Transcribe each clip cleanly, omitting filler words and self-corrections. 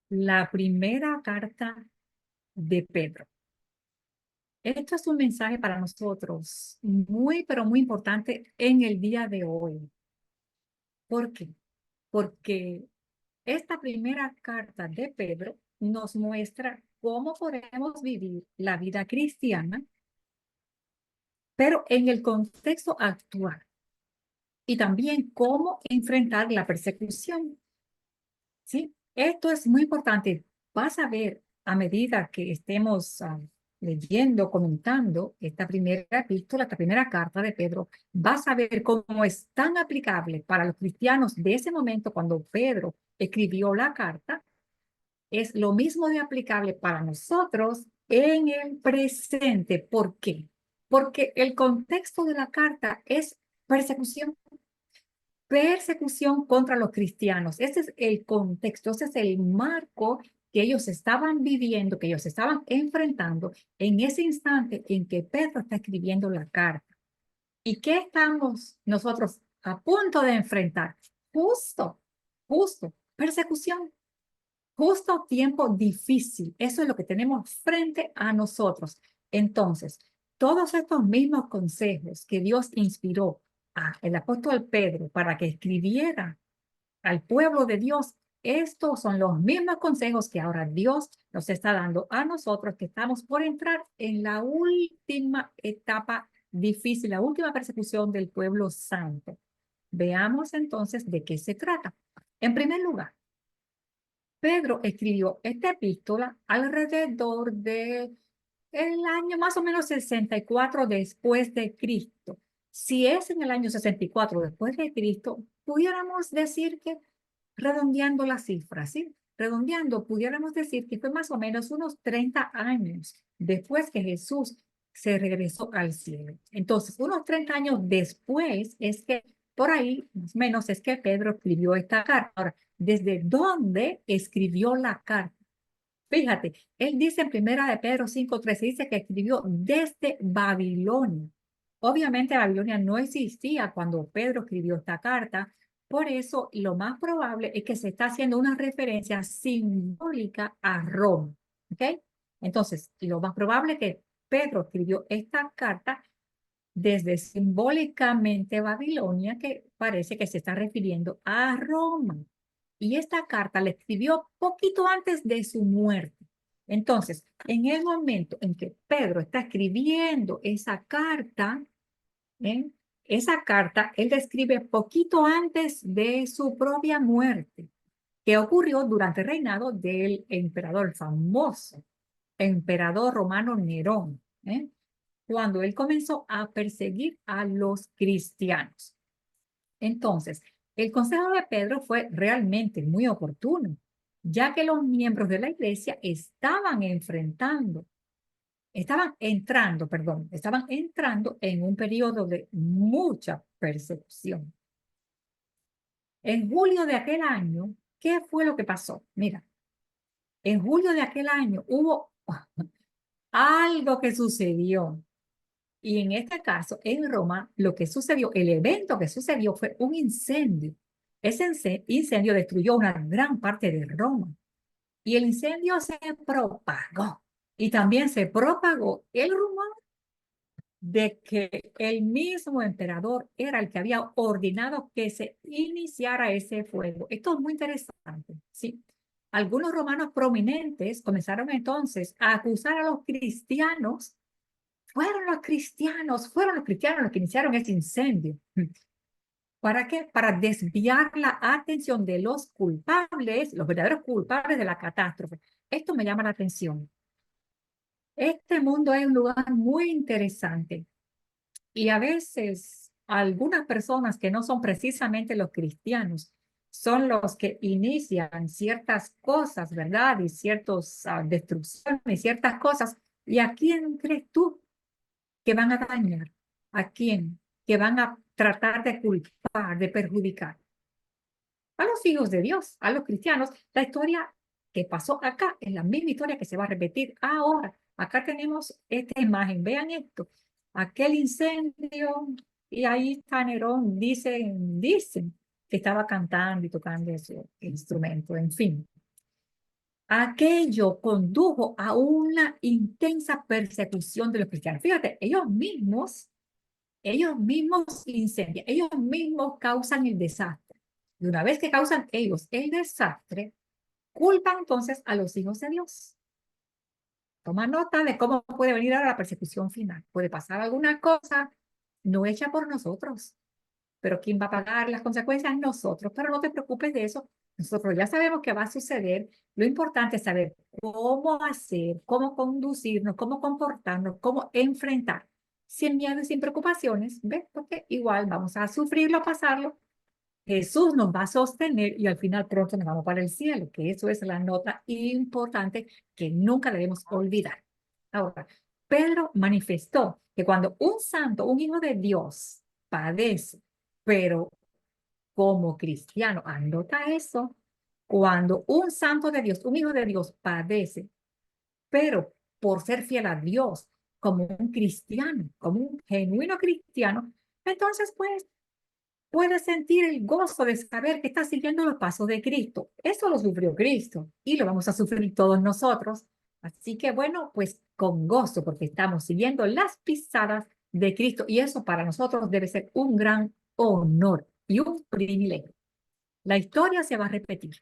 La primera carta de Pedro. Esto es un mensaje para nosotros muy, pero muy importante en el día de hoy. ¿Por qué? Porque esta primera carta de Pedro nos muestra cómo podemos vivir la vida cristiana, pero en el contexto actual, y también cómo enfrentar la persecución. ¿Sí? Esto es muy importante. Vas a ver a medida que estemos leyendo, comentando esta primera epístola, esta primera carta de Pedro, vas a ver cómo es tan aplicable para los cristianos de ese momento cuando Pedro escribió la carta, es lo mismo de aplicable para nosotros en el presente. ¿Por qué? Porque el contexto de la carta es persecución. Persecución contra los cristianos. Ese es el contexto, ese es el marco que ellos estaban viviendo, que ellos estaban enfrentando en ese instante en que Pedro está escribiendo la carta. ¿Y qué estamos nosotros a punto de enfrentar? Justo, justo, persecución, justo tiempo difícil. Eso es lo que tenemos frente a nosotros. Entonces, todos estos mismos consejos que Dios inspiró al apóstol Pedro para que escribiera al pueblo de Dios, estos son los mismos consejos que ahora Dios nos está dando a nosotros que estamos por entrar en la última etapa difícil, la última persecución del pueblo santo. Veamos entonces de qué se trata. En primer lugar, Pedro escribió esta epístola alrededor de el año más o menos 64 después de Cristo. Si es en el año 64 después de Cristo, pudiéramos decir que, redondeando la cifra, ¿sí? Redondeando, pudiéramos decir que fue más o menos unos 30 años después que Jesús se regresó al cielo. Entonces, unos 30 años después es que, por ahí, más o menos, es que Pedro escribió esta carta. Ahora, ¿desde dónde escribió la carta? Fíjate, él dice en primera de Pedro 5:13, dice que escribió desde Babilonia. Obviamente Babilonia no existía cuando Pedro escribió esta carta, por eso lo más probable es que se está haciendo una referencia simbólica a Roma, ¿ok? Entonces, lo más probable es que Pedro escribió esta carta desde simbólicamente Babilonia, que parece que se está refiriendo a Roma. Y esta carta la escribió poquito antes de su muerte. Entonces, en el momento en que Pedro está escribiendo ¿eh? esa carta, él la escribe poquito antes de su propia muerte, que ocurrió durante el reinado del emperador famoso, emperador romano Nerón, cuando él comenzó a perseguir a los cristianos. Entonces, el consejo de Pedro fue realmente muy oportuno, ya que los miembros de la iglesia estaban entrando en un periodo de mucha persecución. En julio de aquel año, ¿qué fue lo que pasó? Mira, en julio de aquel año hubo algo que sucedió. Y en este caso, en Roma, lo que sucedió, el evento que sucedió fue un incendio. Ese incendio destruyó una gran parte de Roma y el incendio se propagó. Y también se propagó el rumor de que el mismo emperador era el que había ordenado que se iniciara ese fuego. Esto es muy interesante, ¿sí? Algunos romanos prominentes comenzaron entonces a acusar a los cristianos. Fueron los cristianos los que iniciaron ese incendio. ¿Para qué? Para desviar la atención de los culpables, los verdaderos culpables de la catástrofe. Esto me llama la atención. Este mundo es un lugar muy interesante y a veces algunas personas que no son precisamente los cristianos son los que inician ciertas cosas, ¿verdad? Y ciertas destrucciones y ciertas cosas. ¿Y a quién crees tú que van a dañar? ¿A quién? Que van a tratar de culpar, de perjudicar. A los hijos de Dios, a los cristianos. La historia que pasó acá es la misma historia que se va a repetir ahora. Acá tenemos esta imagen, vean esto. Aquel incendio y ahí está Nerón, dicen que estaba cantando y tocando ese instrumento, en fin. aquello condujo a una intensa persecución de los cristianos. Fíjate, ellos mismos incendian, ellos mismos causan el desastre. Y una vez que causan ellos el desastre, culpan entonces a los hijos de Dios. Toma nota de cómo puede venir ahora la persecución final. Puede pasar alguna cosa no hecha por nosotros, pero ¿quién va a pagar las consecuencias? Nosotros. Pero no te preocupes de eso. Nosotros ya sabemos que va a suceder. Lo importante es saber cómo hacer, cómo conducirnos, cómo comportarnos, cómo enfrentar. Sin miedo y sin preocupaciones, ¿ves? Porque igual vamos a sufrirlo, pasarlo. Jesús nos va a sostener y al final pronto nos vamos para el cielo, que eso es la nota importante que nunca debemos olvidar. Ahora, Pedro manifestó que cuando un santo, un hijo de Dios, padece, pero como cristiano, anota eso, cuando un santo de Dios, un hijo de Dios padece, pero por ser fiel a Dios, como un cristiano, como un genuino cristiano, entonces pues puedes sentir el gozo de saber que estás siguiendo los pasos de Cristo. Eso lo sufrió Cristo y lo vamos a sufrir todos nosotros. Así que bueno, pues con gozo porque estamos siguiendo las pisadas de Cristo y eso para nosotros debe ser un gran honor y un privilegio. La historia se va a repetir.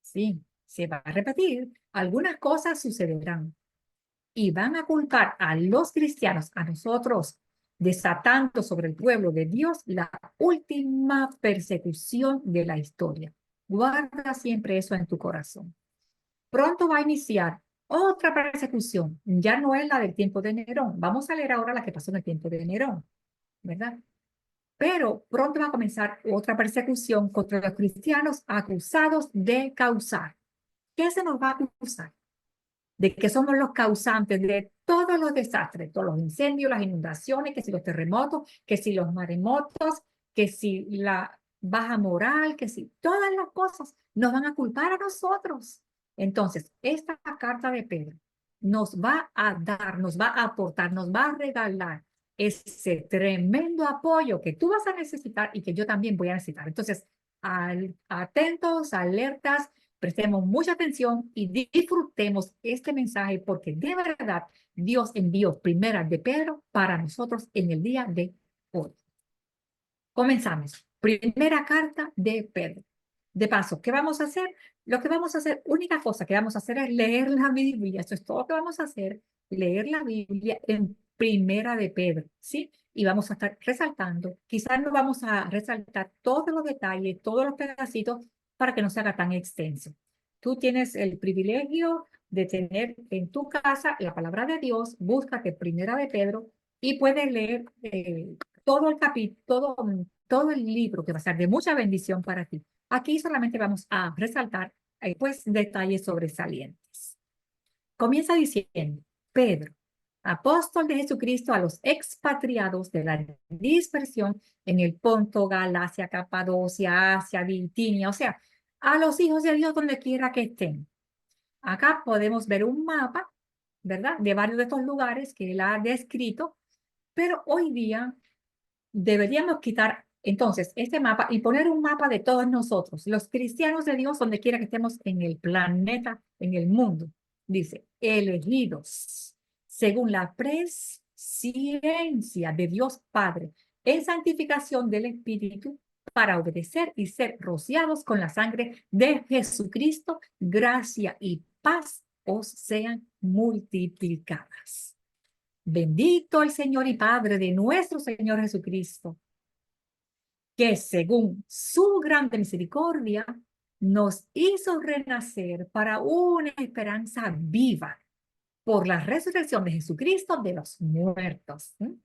Sí, se va a repetir. Algunas cosas sucederán y van a culpar a los cristianos, a nosotros, desatando sobre el pueblo de Dios la última persecución de la historia. Guarda siempre eso en tu corazón. Pronto va a iniciar otra persecución, ya no es la del tiempo de Nerón. Vamos a leer ahora la que pasó en el tiempo de Nerón, ¿verdad? Pero pronto va a comenzar otra persecución contra los cristianos acusados de causar. ¿Qué se nos va a acusar? De que somos los causantes de todos los desastres, todos los incendios, las inundaciones, que si los terremotos, que si los maremotos, que si la baja moral, que si todas las cosas nos van a culpar a nosotros. Entonces, esta carta de Pedro nos va a dar, nos va a aportar, nos va a regalar ese tremendo apoyo que tú vas a necesitar y que yo también voy a necesitar. Entonces, atentos, alertas, prestemos mucha atención y disfrutemos este mensaje porque de verdad Dios envió primera de Pedro para nosotros en el día de hoy. Comenzamos. Primera carta de Pedro. De paso, ¿qué vamos a hacer? Lo que vamos a hacer, única cosa que vamos a hacer es leer la Biblia. Eso es todo lo que vamos a hacer, leer la Biblia en primera de Pedro, ¿sí? Y vamos a estar resaltando. Quizás no vamos a resaltar todos los detalles, todos los pedacitos, para que no se haga tan extenso. Tú tienes el privilegio de tener en tu casa la palabra de Dios, búscate primera de Pedro y puedes leer todo el capítulo, todo el libro que va a ser de mucha bendición para ti. Aquí solamente vamos a resaltar pues detalles sobresalientes. Comienza diciendo, Pedro, apóstol de Jesucristo a los expatriados de la dispersión en el Ponto, Galacia, Capadocia, Asia, Bitinia, o sea, a los hijos de Dios donde quiera que estén. Acá podemos ver un mapa, ¿verdad? De varios de estos lugares que él ha descrito, pero hoy día deberíamos quitar entonces este mapa y poner un mapa de todos nosotros, los cristianos de Dios, donde quiera que estemos en el planeta, en el mundo. Dice, elegidos según la presciencia de Dios Padre, en santificación del Espíritu, para obedecer y ser rociados con la sangre de Jesucristo, gracia y paz os sean multiplicadas. Bendito el Señor y Padre de nuestro Señor Jesucristo, que según su grande misericordia nos hizo renacer para una esperanza viva por la resurrección de Jesucristo de los muertos, ¿sí?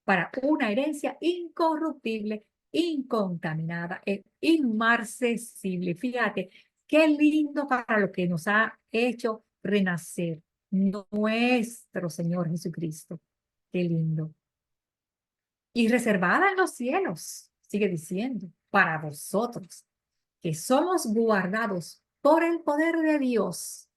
Para una herencia incorruptible, incontaminada e inmarcesible. Fíjate, qué lindo para lo que nos ha hecho renacer nuestro Señor Jesucristo. Qué lindo. Y reservada en los cielos, sigue diciendo, para vosotros, que somos guardados por el poder de Dios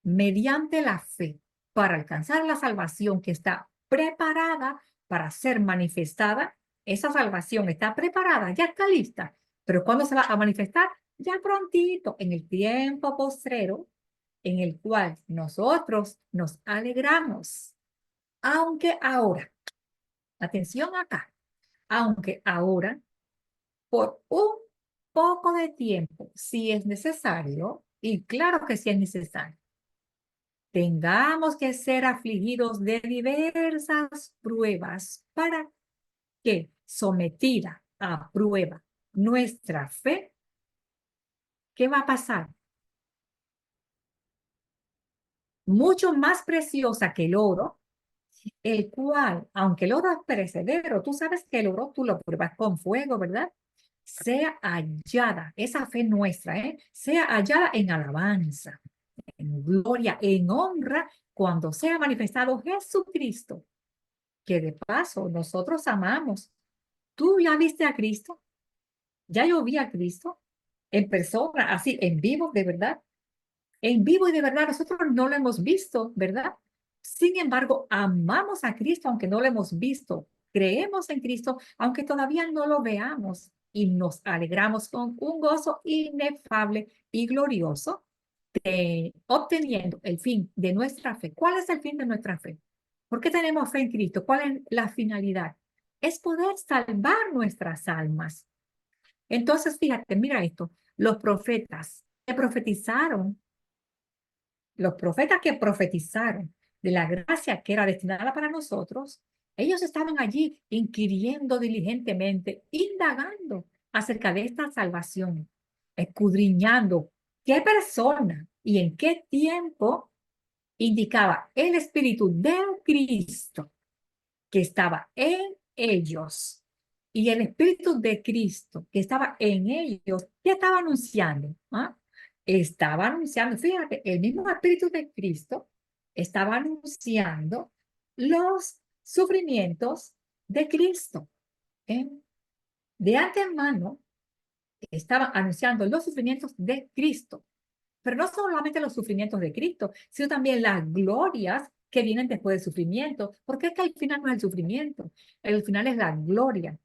mediante la fe para alcanzar la salvación que está preparada para ser manifestada. Esa salvación está preparada, ya está lista, pero ¿cuándo se va a manifestar? Ya prontito, en el tiempo postrero, en el cual nosotros nos alegramos, aunque ahora, atención acá, aunque ahora, por un poco de tiempo, si es necesario, y claro que sí es necesario, tengamos que ser afligidos de diversas pruebas para que, sometida a prueba nuestra fe, ¿qué va a pasar? Mucho más preciosa que el oro, el cual, aunque el oro es perecedero, tú sabes que el oro tú lo pruebas con fuego, ¿verdad? Sea hallada, esa fe nuestra, sea hallada en alabanza, en gloria, en honra, cuando sea manifestado Jesucristo, que de paso nosotros amamos. ¿Tú ya viste a Cristo? Ya yo vi a Cristo en persona, así, en vivo, de verdad. En vivo y de verdad, nosotros no lo hemos visto, ¿verdad? Sin embargo, amamos a Cristo aunque no lo hemos visto. Creemos en Cristo aunque todavía no lo veamos y nos alegramos con un gozo inefable y glorioso obteniendo el fin de nuestra fe. ¿Cuál es el fin de nuestra fe? ¿Por qué tenemos fe en Cristo? ¿Cuál es la finalidad? Es poder salvar nuestras almas. Entonces, fíjate, mira esto, los profetas que profetizaron, los profetas que profetizaron de la gracia que era destinada para nosotros, ellos estaban allí inquiriendo diligentemente, indagando acerca de esta salvación, escudriñando qué persona y en qué tiempo indicaba el Espíritu de Cristo que estaba en ellos y el Espíritu de Cristo que estaba en ellos, ¿qué estaba anunciando? ¿Ah? Estaba anunciando, fíjate, el mismo Espíritu de Cristo estaba anunciando los sufrimientos de Cristo. ¿Eh? De antemano estaba anunciando los sufrimientos de Cristo, pero no solamente los sufrimientos de Cristo, sino también las glorias que vienen después del sufrimiento, porque es que al final no es el sufrimiento, el final es la gloria.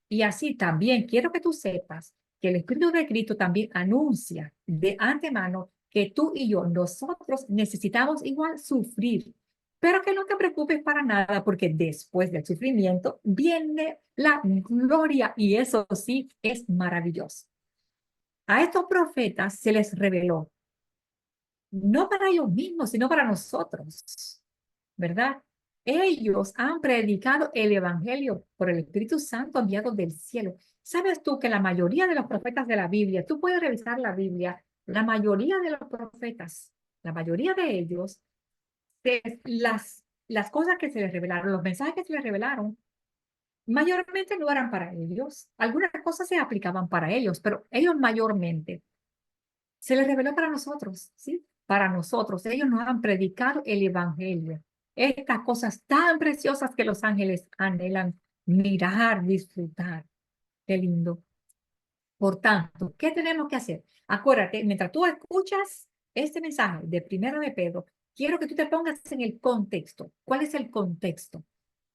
Y así también quiero que tú sepas que el Espíritu de Cristo también anuncia de antemano que tú y yo, nosotros necesitamos igual sufrir, pero que no te preocupes para nada, porque después del sufrimiento viene la gloria y eso sí es maravilloso. A estos profetas se les reveló no para ellos mismos, sino para nosotros, ¿verdad? Ellos han predicado el Evangelio por el Espíritu Santo enviado del cielo. ¿Sabes tú que la mayoría de los profetas de la Biblia, tú puedes revisar la Biblia, la mayoría de los profetas, la mayoría de ellos, las cosas que se les revelaron, los mensajes que se les revelaron, mayormente no eran para ellos. Algunas cosas se aplicaban para ellos, pero ellos mayormente se les reveló para nosotros, ¿sí? Para nosotros. Ellos nos han predicado el Evangelio. Estas cosas tan preciosas que los ángeles anhelan mirar, disfrutar. Qué lindo. Por tanto, ¿qué tenemos que hacer? Acuérdate, mientras tú escuchas este mensaje de Primero de Pedro, quiero que tú te pongas en el contexto. ¿Cuál es el contexto?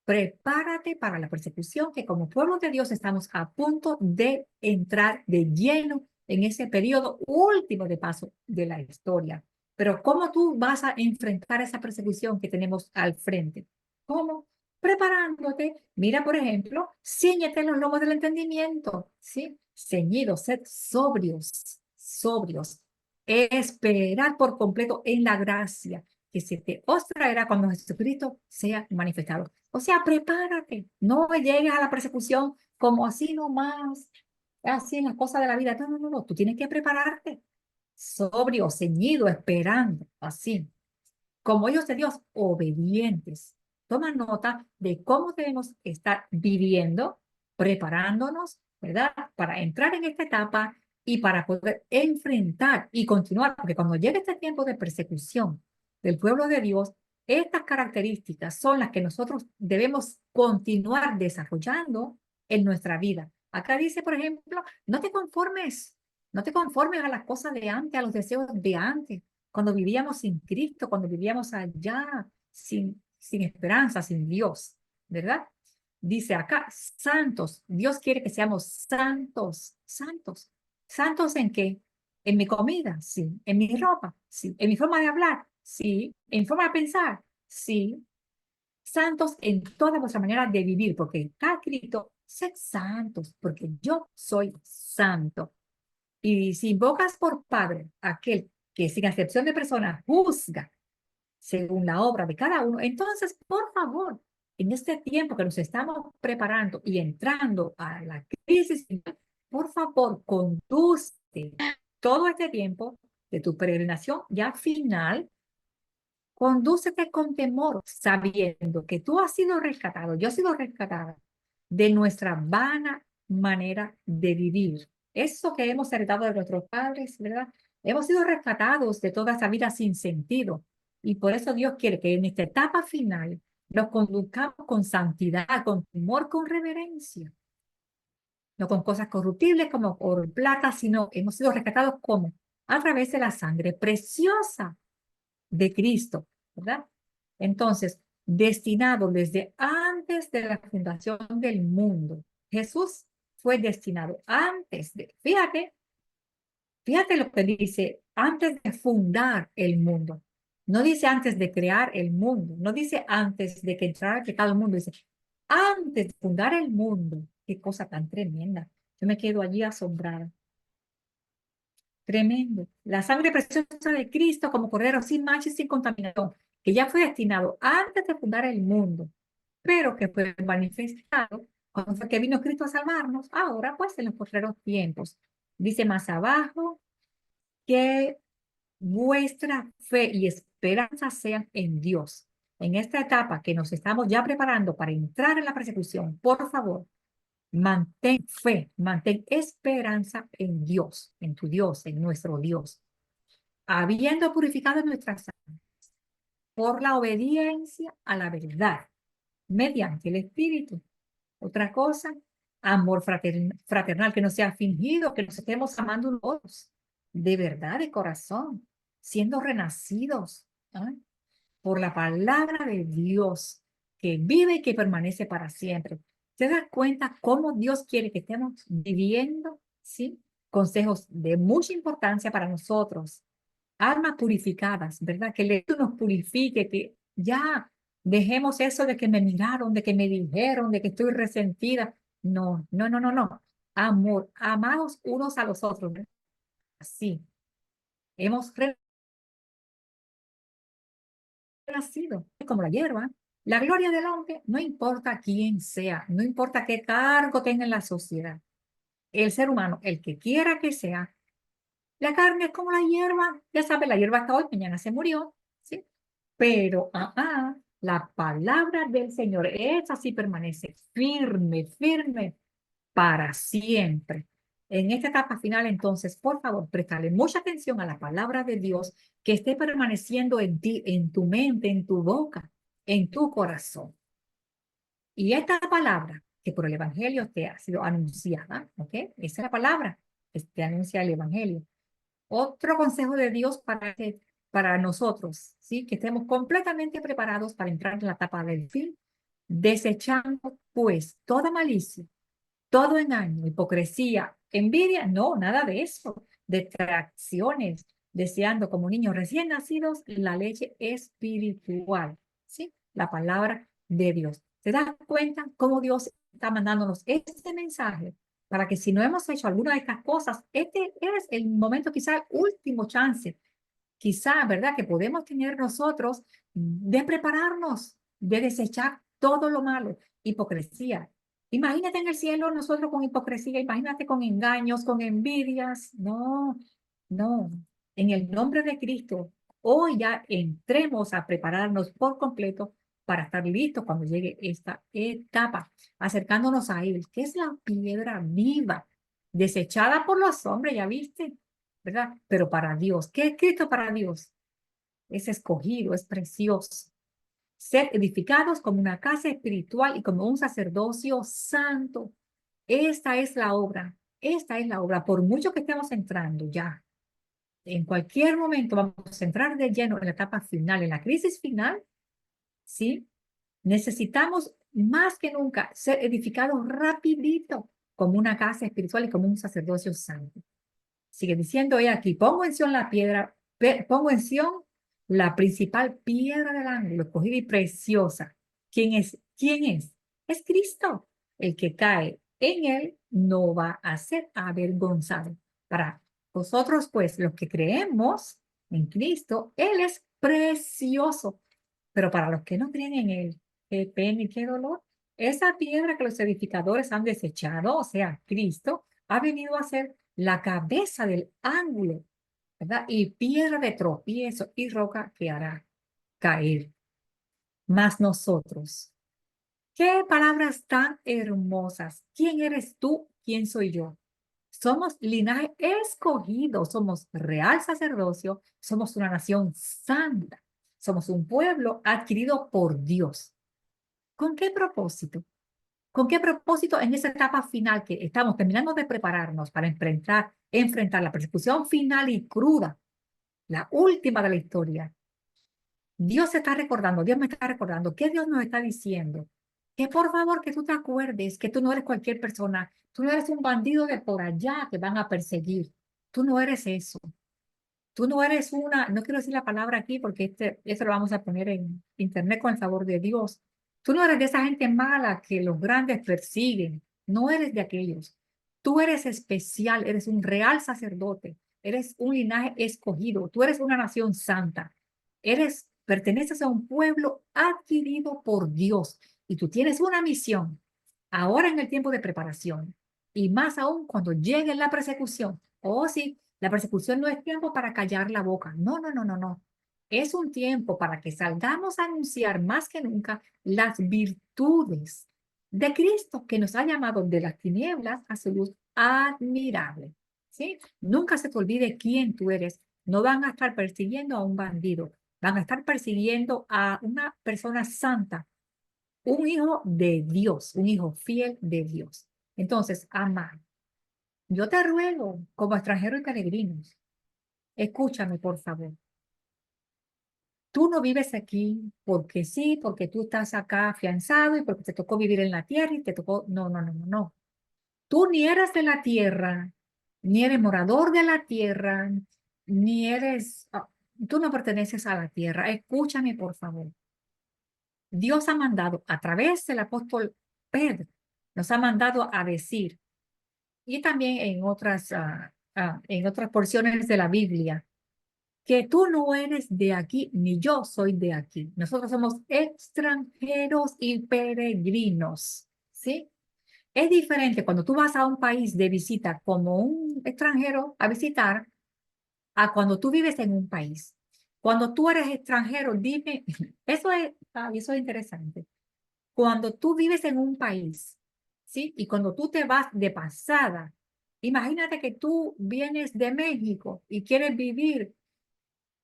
Prepárate para la persecución que como pueblo de Dios estamos a punto de entrar de lleno en ese periodo último de paso de la historia. Pero ¿cómo tú vas a enfrentar esa persecución que tenemos al frente? ¿Cómo? Preparándote. Mira, por ejemplo, ciñete los lomos del entendimiento, ¿sí? Ceñidos, sed sobrios, sobrios. Esperar por completo en la gracia que se te os traerá cuando Jesucristo sea manifestado. O sea, prepárate, no llegues a la persecución como así nomás, así en las cosas de la vida. No, no, no, no, tú tienes que prepararte, sobrio, ceñido, esperando, así, como hijos de Dios, obedientes. Toma nota de cómo debemos estar viviendo, preparándonos, ¿verdad? Para entrar en esta etapa y para poder enfrentar y continuar, porque cuando llegue este tiempo de persecución del pueblo de Dios, estas características son las que nosotros debemos continuar desarrollando en nuestra vida. Acá dice, por ejemplo, no te conformes a las cosas de antes, a los deseos de antes, cuando vivíamos sin Cristo, cuando vivíamos allá sin esperanza, sin Dios, ¿verdad? Dice acá, santos. Dios quiere que seamos santos. ¿Santos? ¿Santos en qué? En mi comida, sí. En mi ropa, sí. En mi forma de hablar, sí. En mi forma de pensar, sí. Santos en toda vuestra manera de vivir, porque está escrito, sed santos, porque yo soy santo. Y si invocas por Padre aquel que sin excepción de persona juzga según la obra de cada uno, entonces, por favor, en este tiempo que nos estamos preparando y entrando a la crisis, por favor, conduce todo este tiempo de tu peregrinación ya final. Condúcete con temor, sabiendo que tú has sido rescatado, yo he sido rescatada de nuestra vana manera de vivir. Eso que hemos heredado de nuestros padres, ¿verdad? Hemos sido rescatados de toda esa vida sin sentido. Y por eso Dios quiere que en esta etapa final nos conduzcamos con santidad, con temor, con reverencia. No con cosas corruptibles como oro y plata, sino hemos sido rescatados como a través de la sangre preciosa de Cristo, ¿verdad? Entonces, destinado desde antes de la fundación del mundo. Jesús fue destinado antes de, fíjate lo que dice, antes de fundar el mundo. No dice antes de crear el mundo, no dice antes de que entrara el pecado al mundo, dice antes de fundar el mundo. Qué cosa tan tremenda. Yo me quedo allí asombrada. Tremendo. La sangre preciosa de Cristo como cordero sin mancha y sin contaminación, que ya fue destinado antes de fundar el mundo, pero que fue manifestado cuando fue que vino Cristo a salvarnos, ahora pues en los postreros tiempos. Dice más abajo que vuestra fe y esperanza sean en Dios. En esta etapa que nos estamos ya preparando para entrar en la persecución, por favor, mantén fe, mantén esperanza en Dios, en tu Dios, en nuestro Dios, habiendo purificado nuestras almas por la obediencia a la verdad, mediante el Espíritu. Otra cosa, amor fraternal, que no sea fingido, que nos estemos amando unos a otros, de verdad, de corazón, siendo renacidos, ¿ah? Por la palabra de Dios, que vive y que permanece para siempre. ¿Te das cuenta cómo Dios quiere que estemos viviendo? ¿Sí? Consejos de mucha importancia para nosotros. Almas purificadas, ¿verdad? Que el Espíritu nos purifique, que ya dejemos eso de que me miraron, de que me dijeron, de que estoy resentida. No, no, no, no, no. Amor, amados unos a los otros, ¿verdad? Así. Hemos nacido como la hierba. La gloria del hombre no importa quién sea, no importa qué cargo tenga en la sociedad. El ser humano, el que quiera que sea, la carne es como la hierba. Ya sabes, la hierba está hoy, mañana se murió, ¿sí? Pero, la palabra del Señor, esa sí permanece firme, firme para siempre. En esta etapa final, entonces, por favor, prestale mucha atención a la palabra de Dios que esté permaneciendo en ti, en tu mente, en tu boca, en tu corazón. Y esta palabra que por el Evangelio te ha sido anunciada, ¿ok? Esa es la palabra que te anuncia el Evangelio. Otro consejo de Dios para nosotros, ¿sí? Que estemos completamente preparados para entrar en la etapa del fin, desechando pues toda malicia, todo engaño, hipocresía, envidia, no, nada de eso. Distracciones, deseando como niños recién nacidos la leche espiritual, ¿sí? La palabra de Dios. ¿Te das cuenta cómo Dios está mandándonos este mensaje? Para que si no hemos hecho alguna de estas cosas, este es el momento, quizá el último chance, quizá, ¿verdad? Que podemos tener nosotros de prepararnos, de desechar todo lo malo, hipocresía. Imagínate en el cielo nosotros con hipocresía, imagínate con engaños, con envidias. No, no. En el nombre de Cristo, hoy ya entremos a prepararnos por completo para estar listos cuando llegue esta etapa, acercándonos a Él, que es la piedra viva, desechada por los hombres, ¿ya viste? ¿Verdad? Pero para Dios, ¿qué es Cristo para Dios? Es escogido, es precioso. Ser edificados como una casa espiritual y como un sacerdocio santo. Esta es la obra, esta es la obra. Por mucho que estemos entrando ya, en cualquier momento vamos a entrar de lleno en la etapa final, en la crisis final, ¿sí? Necesitamos más que nunca ser edificados rapidito como una casa espiritual y como un sacerdocio santo. Sigue diciendo, he aquí, pongo en Sión la piedra, pongo en Sión la principal piedra del ángulo, escogida y preciosa. ¿Quién es? ¿Quién es? Es Cristo. El que cae en él no va a ser avergonzado. Para vosotros, pues, los que creemos en Cristo, Él es precioso. Pero para los que no creen en Él, qué pena y qué dolor. Esa piedra que los edificadores han desechado, o sea, Cristo, ha venido a ser la cabeza del ángulo, ¿verdad? Y piedra de tropiezo y roca que hará caer. Más nosotros. Qué palabras tan hermosas. ¿Quién eres tú? ¿Quién soy yo? Somos linaje escogido, somos real sacerdocio, somos una nación santa, somos un pueblo adquirido por Dios. ¿Con qué propósito? ¿Con qué propósito en esa etapa final que estamos terminando de prepararnos para enfrentar la persecución final y cruda, la última de la historia? Dios se está recordando, Dios me está recordando, ¿qué Dios nos está diciendo? Que por favor que tú te acuerdes que tú no eres cualquier persona, tú no eres un bandido de por allá que van a perseguir, tú no eres eso, tú no eres una, no quiero decir la palabra aquí porque eso lo vamos a poner en internet con el favor de Dios, tú no eres de esa gente mala que los grandes persiguen, no eres de aquellos, tú eres especial, eres un real sacerdote, eres un linaje escogido, tú eres una nación santa. Perteneces a un pueblo adquirido por Dios y tú tienes una misión ahora en el tiempo de preparación y más aún cuando llegue la persecución. Oh, sí, la persecución no es tiempo para callar la boca. No, no, no, no, no. Es un tiempo para que salgamos a anunciar más que nunca las virtudes de Cristo que nos ha llamado de las tinieblas a su luz admirable. ¿Sí? Nunca se te olvide quién tú eres. No van a estar persiguiendo a un bandido, van a estar persiguiendo a una persona santa, un hijo de Dios, un hijo fiel de Dios. Entonces, amado, yo te ruego, como extranjero y peregrinos, escúchame, por favor. Tú no vives aquí porque sí, porque tú estás acá afianzado y porque te tocó vivir en la tierra y te tocó. No, no, no, no, no. Tú ni eres de la tierra, ni eres morador de la tierra, ni eres. Tú no perteneces a la tierra. Escúchame, por favor. Dios ha mandado a través del apóstol Pedro, nos ha mandado a decir, y también en otras porciones de la Biblia, que tú no eres de aquí, ni yo soy de aquí. Nosotros somos extranjeros y peregrinos, ¿sí? Es diferente cuando tú vas a un país de visita como un extranjero a visitar a cuando tú vives en un país. Cuando tú eres extranjero, dime, eso es interesante. Cuando tú vives en un país, ¿sí? Y cuando tú te vas de pasada, imagínate que tú vienes de México y quieres vivir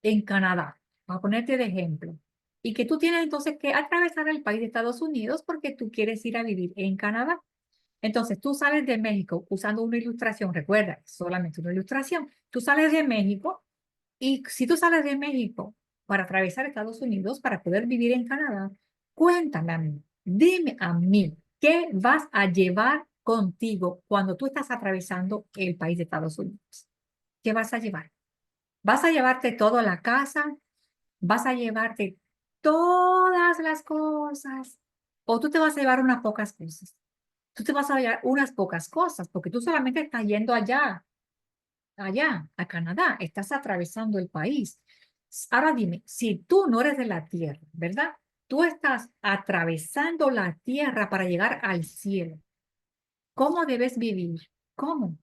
en Canadá, a ponerte de ejemplo, y que tú tienes entonces que atravesar el país de Estados Unidos porque tú quieres ir a vivir en Canadá. Entonces tú sales de México usando una ilustración, recuerda, solamente una ilustración. Tú sales de México y si tú sales de México para atravesar Estados Unidos, para poder vivir en Canadá, cuéntame a mí, dime a mí, ¿qué vas a llevar contigo cuando tú estás atravesando el país de Estados Unidos? ¿Qué vas a llevar? ¿Vas a llevarte todo a la casa? ¿Vas a llevarte todas las cosas? ¿O tú te vas a llevar unas pocas cosas? Tú te vas a llevar unas pocas cosas, porque tú solamente estás yendo allá, a Canadá, estás atravesando el país. Ahora dime, si tú no eres de la tierra, ¿verdad? Tú estás atravesando la tierra para llegar al cielo. ¿Cómo debes vivir? ¿Cómo?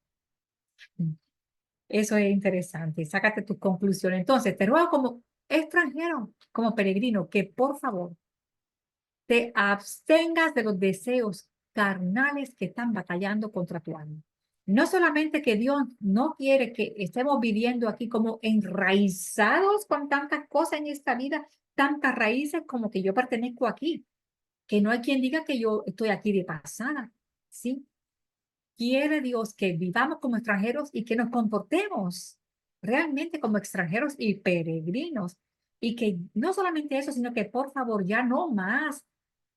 Eso es interesante. Sácate tus conclusiones. Entonces, te ruego como extranjero, como peregrino, que por favor te abstengas de los deseos carnales que están batallando contra tu alma. No solamente que Dios no quiere que estemos viviendo aquí como enraizados con tantas cosas en esta vida, tantas raíces como que yo pertenezco aquí, que no hay quien diga que yo estoy aquí de pasada, ¿sí? Quiere Dios que vivamos como extranjeros y que nos comportemos realmente como extranjeros y peregrinos. Y que no solamente eso, sino que por favor ya no más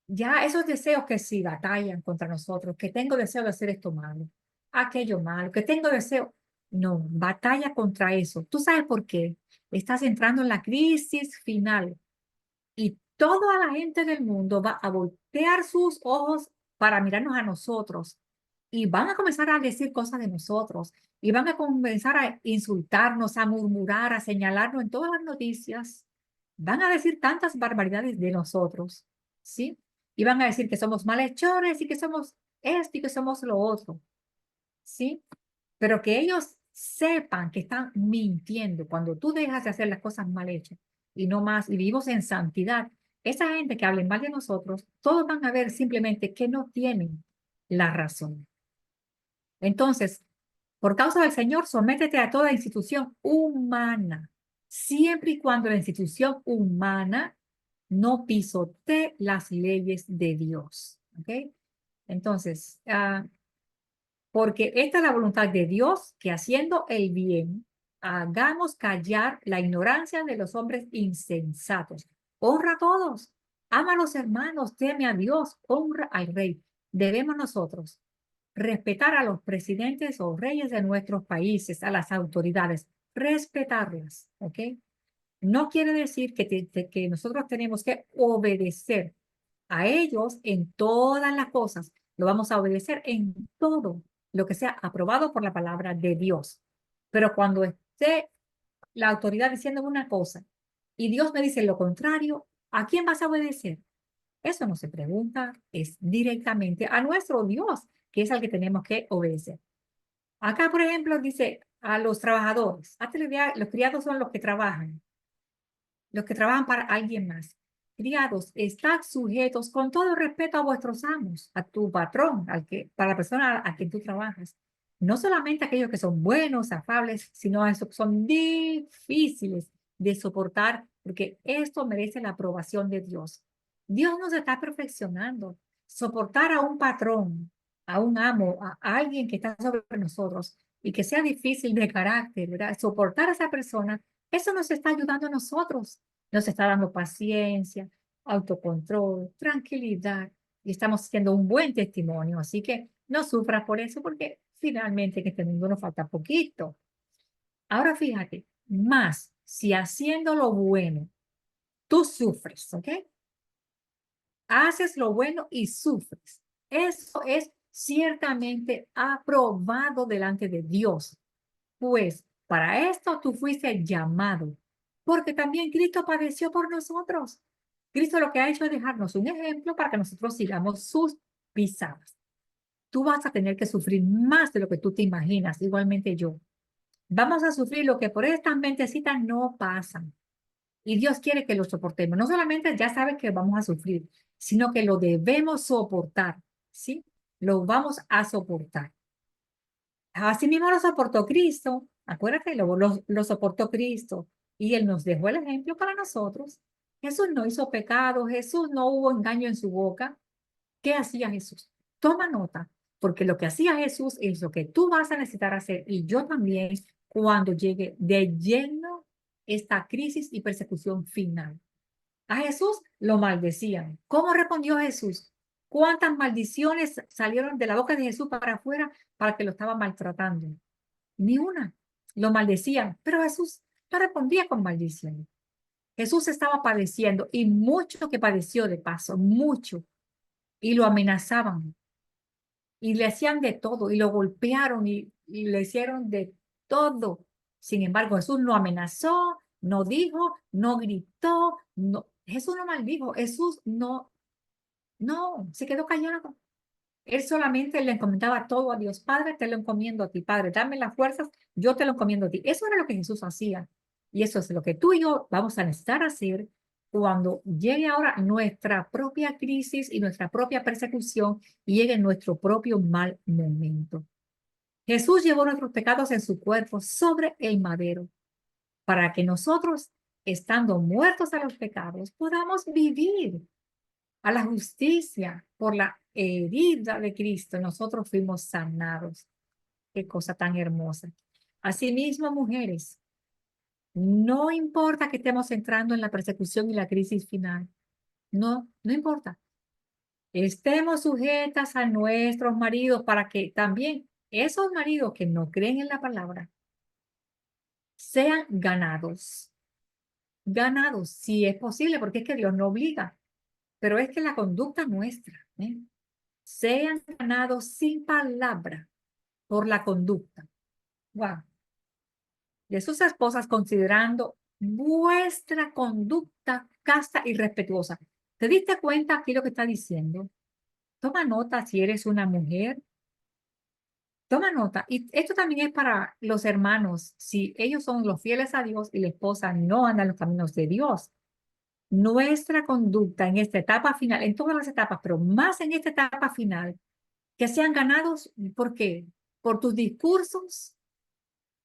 ya esos deseos que sí batallan contra nosotros, que tengo deseo de hacer esto malo, aquello malo, que tengo deseo. No, batalla contra eso. ¿Tú sabes por qué? Estás entrando en la crisis final y toda la gente del mundo va a voltear sus ojos para mirarnos a nosotros y van a comenzar a decir cosas de nosotros y van a comenzar a insultarnos, a murmurar, a señalarnos en todas las noticias. Van a decir tantas barbaridades de nosotros, ¿sí? Y van a decir que somos malhechores y que somos esto y que somos lo otro, ¿sí? Pero que ellos sepan que están mintiendo cuando tú dejas de hacer las cosas mal hechas y no más, y vivimos en santidad. Esa gente que hable mal de nosotros, todos van a ver simplemente que no tienen la razón. Entonces, por causa del Señor, sométete a toda institución humana, siempre y cuando la institución humana no pisotee las leyes de Dios. ¿Ok? Entonces, porque esta es la voluntad de Dios, que haciendo el bien, hagamos callar la ignorancia de los hombres insensatos. Honra a todos, ama a los hermanos, teme a Dios, honra al rey. Debemos nosotros respetar a los presidentes o reyes de nuestros países, a las autoridades, respetarlas, ¿ok? No quiere decir que nosotros tenemos que obedecer a ellos en todas las cosas. Lo vamos a obedecer en todo lo que sea aprobado por la palabra de Dios. Pero cuando esté la autoridad diciendo una cosa y Dios me dice lo contrario, ¿a quién vas a obedecer? Eso no se pregunta, es directamente a nuestro Dios, que es al que tenemos que obedecer. Acá, por ejemplo, dice a los trabajadores. Hazte la idea, los criados son los que trabajan para alguien más. Criados, estad sujetos con todo respeto a vuestros amos, a tu patrón, para la persona a quien tú trabajas. No solamente aquellos que son buenos, afables, sino a esos que son difíciles de soportar, porque esto merece la aprobación de Dios. Dios nos está perfeccionando. Soportar a un patrón, a un amo, a alguien que está sobre nosotros y que sea difícil de carácter, ¿verdad? Soportar a esa persona, eso nos está ayudando a nosotros. Nos está dando paciencia, autocontrol, tranquilidad y estamos haciendo un buen testimonio. Así que no sufras por eso porque finalmente en este mundo nos falta poquito. Ahora fíjate, más si haciendo lo bueno tú sufres, ¿ok? Haces lo bueno y sufres. Eso es ciertamente aprobado delante de Dios. Pues para esto tú fuiste llamado, porque también Cristo padeció por nosotros. Cristo lo que ha hecho es dejarnos un ejemplo para que nosotros sigamos sus pisadas. Tú vas a tener que sufrir más de lo que tú te imaginas, igualmente yo. Vamos a sufrir lo que por estas mentecitas no pasan. Y Dios quiere que lo soportemos. No solamente ya sabes que vamos a sufrir, sino que lo debemos soportar, ¿sí? Lo vamos a soportar. Así mismo lo soportó Cristo. Acuérdate, lo soportó Cristo. Y Él nos dejó el ejemplo para nosotros. Jesús no hizo pecado, Jesús no hubo engaño en su boca. ¿Qué hacía Jesús? Toma nota, porque lo que hacía Jesús es lo que tú vas a necesitar hacer y yo también cuando llegue de lleno esta crisis y persecución final. A Jesús lo maldecían. ¿Cómo respondió Jesús? ¿Cuántas maldiciones salieron de la boca de Jesús para afuera para que lo estaba maltratando? Ni una. Lo maldecían, pero Jesús no respondía con maldición. Jesús estaba padeciendo y mucho que padeció de paso, mucho. Y lo amenazaban y le hacían de todo y lo golpearon y le hicieron de todo. Sin embargo, Jesús no amenazó, no dijo, no gritó, no, Jesús no maldijo, Jesús no, se quedó callado. Él solamente le encomendaba todo a Dios. Padre, te lo encomiendo a ti. Padre, dame las fuerzas, yo te lo encomiendo a ti. Eso era lo que Jesús hacía. Y eso es lo que tú y yo vamos a necesitar hacer cuando llegue ahora nuestra propia crisis y nuestra propia persecución y llegue nuestro propio mal momento. Jesús llevó nuestros pecados en su cuerpo sobre el madero para que nosotros, estando muertos a los pecados, podamos vivir a la justicia. Por la herida de Cristo, nosotros fuimos sanados. Qué cosa tan hermosa. Asimismo, mujeres, no importa que estemos entrando en la persecución y la crisis final. No, no importa. Estemos sujetas a nuestros maridos para que también esos maridos que no creen en la palabra sean ganados. Ganados, si es posible, porque es que Dios no obliga, pero es que la conducta nuestra, ¿eh? Sean ganados sin palabra por la conducta. Wow. De sus esposas, considerando vuestra conducta casta y respetuosa. ¿Te diste cuenta aquí lo que está diciendo? Toma nota si eres una mujer. Toma nota. Y esto también es para los hermanos. Si ellos son los fieles a Dios y la esposa no anda en los caminos de Dios, nuestra conducta en esta etapa final, en todas las etapas, pero más en esta etapa final, que sean ganados, ¿por qué? Por tus discursos,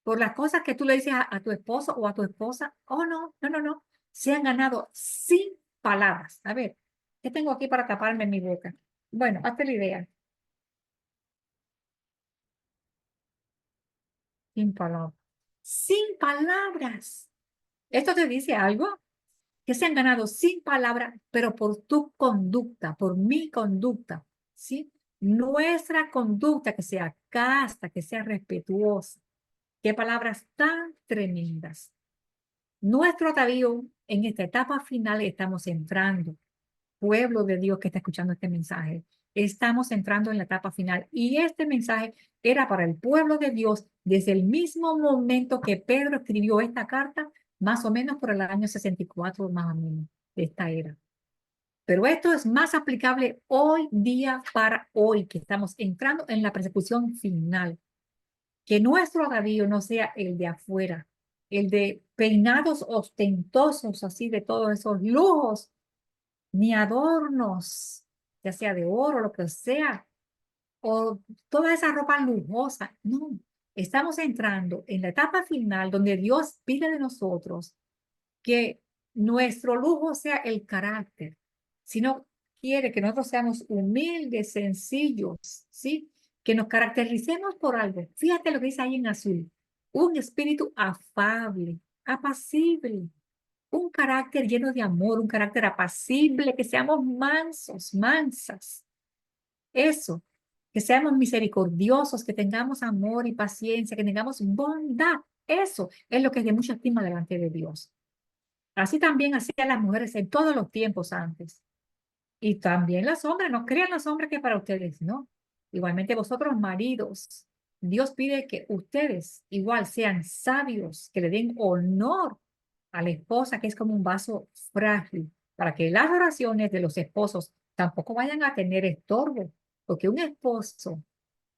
por las cosas que tú le dices a tu esposo o a tu esposa. Oh, no, no, no, no. Se han ganado sin palabras. A ver, ¿qué tengo aquí para taparme mi boca? Bueno, hazte la idea. Sin palabras. Sin palabras. Esto te dice algo que se han ganado sin palabras, pero por tu conducta, por mi conducta, ¿sí? Nuestra conducta que sea casta, que sea respetuosa. Qué palabras tan tremendas. Nuestro atavío en esta etapa final estamos entrando, pueblo de Dios que está escuchando este mensaje, estamos entrando en la etapa final y este mensaje era para el pueblo de Dios desde el mismo momento que Pedro escribió esta carta, más o menos por el año 64, más o menos, de esta era. Pero esto es más aplicable hoy día para hoy, que estamos entrando en la persecución final. Que nuestro atavío no sea el de afuera, el de peinados ostentosos, así de todos esos lujos, ni adornos, ya sea de oro, lo que sea, o toda esa ropa lujosa. No, estamos entrando en la etapa final donde Dios pide de nosotros que nuestro lujo sea el carácter, sino quiere que nosotros seamos humildes, sencillos, ¿sí? Que nos caractericemos por algo. Fíjate lo que dice ahí en azul. Un espíritu afable, apacible, un carácter lleno de amor, un carácter apacible, que seamos mansos, mansas. Eso, que seamos misericordiosos, que tengamos amor y paciencia, que tengamos bondad. Eso es lo que es de mucha estima delante de Dios. Así también hacían las mujeres en todos los tiempos antes. Y también los hombres, no crean los hombres que para ustedes, ¿no? Igualmente vosotros, maridos, Dios pide que ustedes igual sean sabios, que le den honor a la esposa, que es como un vaso frágil, para que las oraciones de los esposos tampoco vayan a tener estorbo, porque un esposo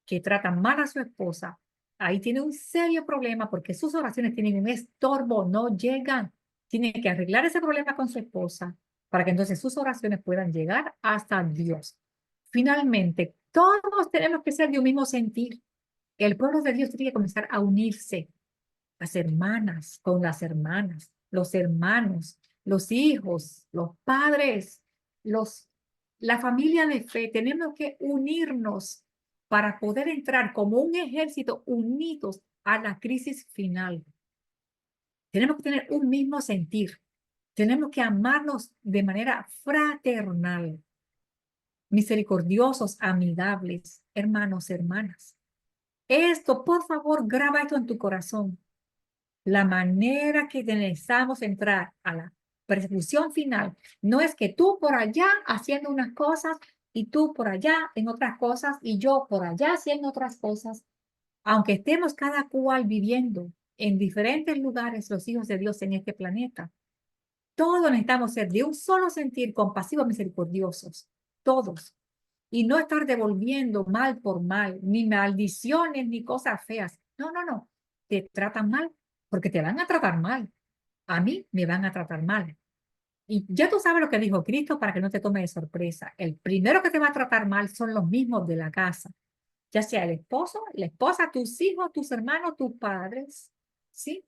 que trata mal a su esposa, ahí tiene un serio problema porque sus oraciones tienen un estorbo, no llegan. Tiene que arreglar ese problema con su esposa para que entonces sus oraciones puedan llegar hasta Dios. Finalmente, todos tenemos que ser de un mismo sentir. El pueblo de Dios tiene que comenzar a unirse, las hermanas con las hermanas, los hermanos, los hijos, los padres, los, la familia de fe. Tenemos que unirnos para poder entrar como un ejército unidos a la crisis final. Tenemos que tener un mismo sentir. Tenemos que amarnos de manera fraternal, misericordiosos, amigables, hermanos, hermanas. Esto, por favor, graba esto en tu corazón. La manera que necesitamos entrar a la persecución final no es que tú por allá haciendo unas cosas y tú por allá en otras cosas y yo por allá haciendo otras cosas, aunque estemos cada cual viviendo en diferentes lugares los hijos de Dios en este planeta. Todos necesitamos ser de un solo sentir, compasivos, misericordiosos, todos, y no estar devolviendo mal por mal, ni maldiciones, ni cosas feas. No, no, no. Te tratan mal porque te van a tratar mal. A mí me van a tratar mal. Y ya tú sabes lo que dijo Cristo para que no te tome de sorpresa. El primero que te va a tratar mal son los mismos de la casa, ya sea el esposo, la esposa, tus hijos, tus hermanos, tus padres, ¿sí?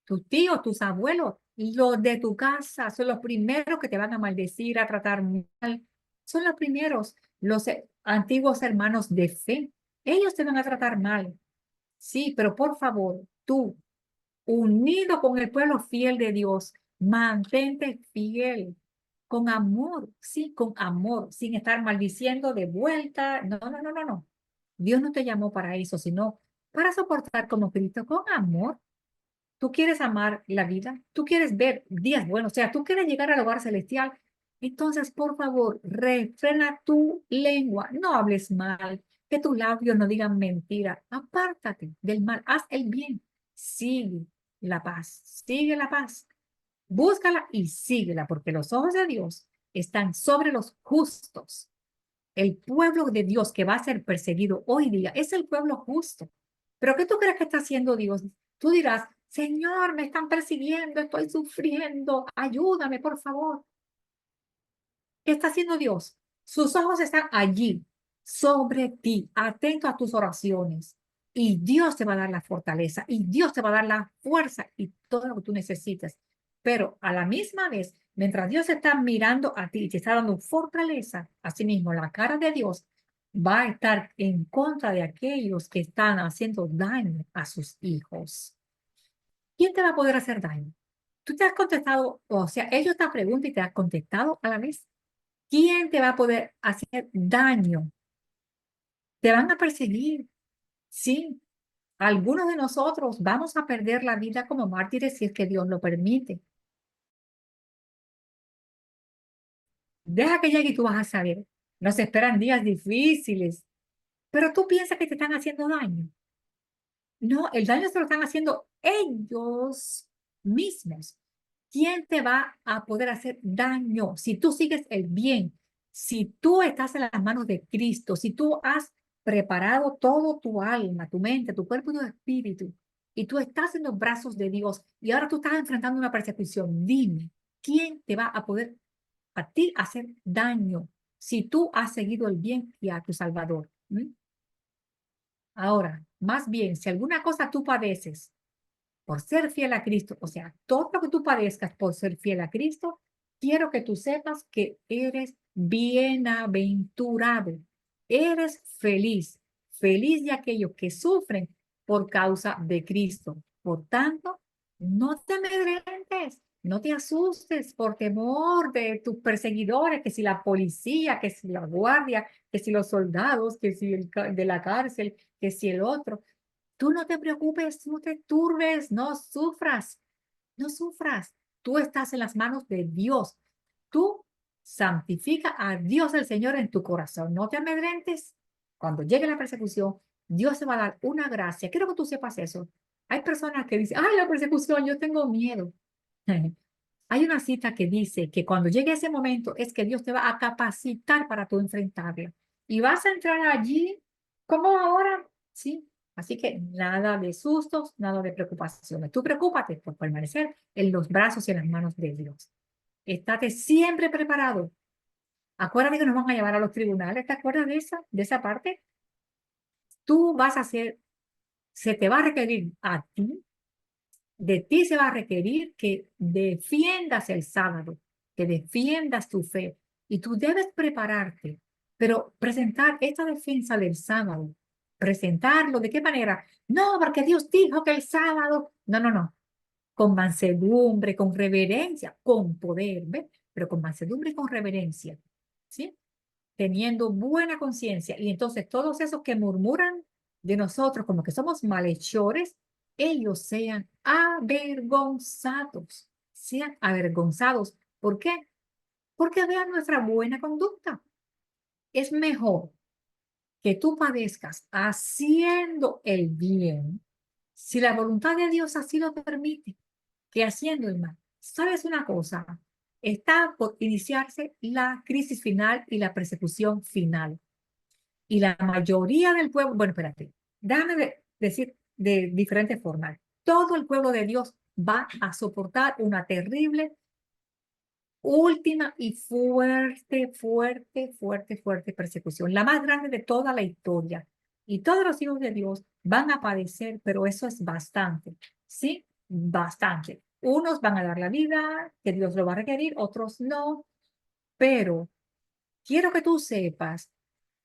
Tus tíos, tus abuelos, los de tu casa son los primeros que te van a maldecir, a tratar mal. Son los primeros, los antiguos hermanos de fe. Ellos te van a tratar mal. Sí, pero por favor, tú, unido con el pueblo fiel de Dios, mantente fiel, con amor, sí, con amor, sin estar maldiciendo de vuelta. No, no, no, no, no. Dios no te llamó para eso, sino para soportar como Cristo con amor. Tú quieres amar la vida, tú quieres ver días buenos, o sea, tú quieres llegar al hogar celestial. Entonces, por favor, refrena tu lengua, no hables mal, que tus labios no digan mentira. Apártate del mal, haz el bien, sigue la paz, sigue la paz. Búscala y síguela, porque los ojos de Dios están sobre los justos. El pueblo de Dios que va a ser perseguido hoy día es el pueblo justo. ¿Pero qué tú crees que está haciendo Dios? Tú dirás, Señor, me están persiguiendo, estoy sufriendo, ayúdame, por favor. ¿Qué está haciendo Dios? Sus ojos están allí, sobre ti, atento a tus oraciones. Y Dios te va a dar la fortaleza, y Dios te va a dar la fuerza y todo lo que tú necesites. Pero a la misma vez, mientras Dios está mirando a ti y te está dando fortaleza, asimismo, la cara de Dios va a estar en contra de aquellos que están haciendo daño a sus hijos. ¿Quién te va a poder hacer daño? Tú te has contestado, o sea, ellos te preguntan y te has contestado a la vez. ¿Quién te va a poder hacer daño? Te van a perseguir, sí. Algunos de nosotros vamos a perder la vida como mártires si es que Dios lo permite. Deja que llegue y tú vas a saber. Nos esperan días difíciles, pero tú piensas que te están haciendo daño. No, el daño se lo están haciendo ellos mismos. ¿Quién te va a poder hacer daño si tú sigues el bien? Si tú estás en las manos de Cristo, si tú has preparado todo tu alma, tu mente, tu cuerpo y tu espíritu, y tú estás en los brazos de Dios y ahora tú estás enfrentando una persecución, dime, ¿quién te va a poder a ti hacer daño si tú has seguido el bien y a tu Salvador? ¿Mm? Ahora, más bien, si alguna cosa tú padeces, por ser fiel a Cristo, o sea, todo lo que tú padezcas por ser fiel a Cristo, quiero que tú sepas que eres bienaventurado, eres feliz, feliz de aquellos que sufren por causa de Cristo. Por tanto, no te amedrentes, no te asustes por temor de tus perseguidores, que si la policía, que si la guardia, que si los soldados, que si de la cárcel, que si el otro. Tú no te preocupes, no te turbes, no sufras, no sufras. Tú estás en las manos de Dios. Tú santifica a Dios el Señor en tu corazón. No te amedrentes. Cuando llegue la persecución, Dios te va a dar una gracia. Quiero que tú sepas eso. Hay personas que dicen, ay, la persecución, yo tengo miedo. Hay una cita que dice que cuando llegue ese momento es que Dios te va a capacitar para tú enfrentarla. Y vas a entrar allí como ahora, ¿sí? Así que nada de sustos, nada de preocupaciones. Tú preocúpate por permanecer en los brazos y en las manos de Dios. Estate siempre preparado. Acuérdate que nos van a llevar a los tribunales. ¿Te acuerdas de esa parte? Tú vas a hacer, se te va a requerir a ti, de ti se va a requerir que defiendas el sábado, que defiendas tu fe. Y tú debes prepararte, pero presentar esta defensa del sábado, presentarlo, ¿de qué manera? No, porque Dios dijo que el sábado, no, no, no, con mansedumbre, con reverencia, con poder, ¿ves? Pero con mansedumbre y con reverencia, ¿sí? Teniendo buena conciencia. Y entonces todos esos que murmuran de nosotros como que somos malhechores, ellos sean avergonzados. ¿Por qué? Porque vean nuestra buena conducta. Es mejor que tú padezcas haciendo el bien, si la voluntad de Dios así lo permite, que haciendo el mal. ¿Sabes una cosa? Está por iniciarse la crisis final y la persecución final. Y la mayoría del pueblo, bueno, espérate, decir de diferentes formas. Todo el pueblo de Dios va a soportar una terrible, última y fuerte, fuerte, fuerte, fuerte persecución, la más grande de toda la historia. Y todos los hijos de Dios van a padecer, pero eso es bastante, ¿sí? Bastante. Unos van a dar la vida, que Dios lo va a requerir, otros no, pero quiero que tú sepas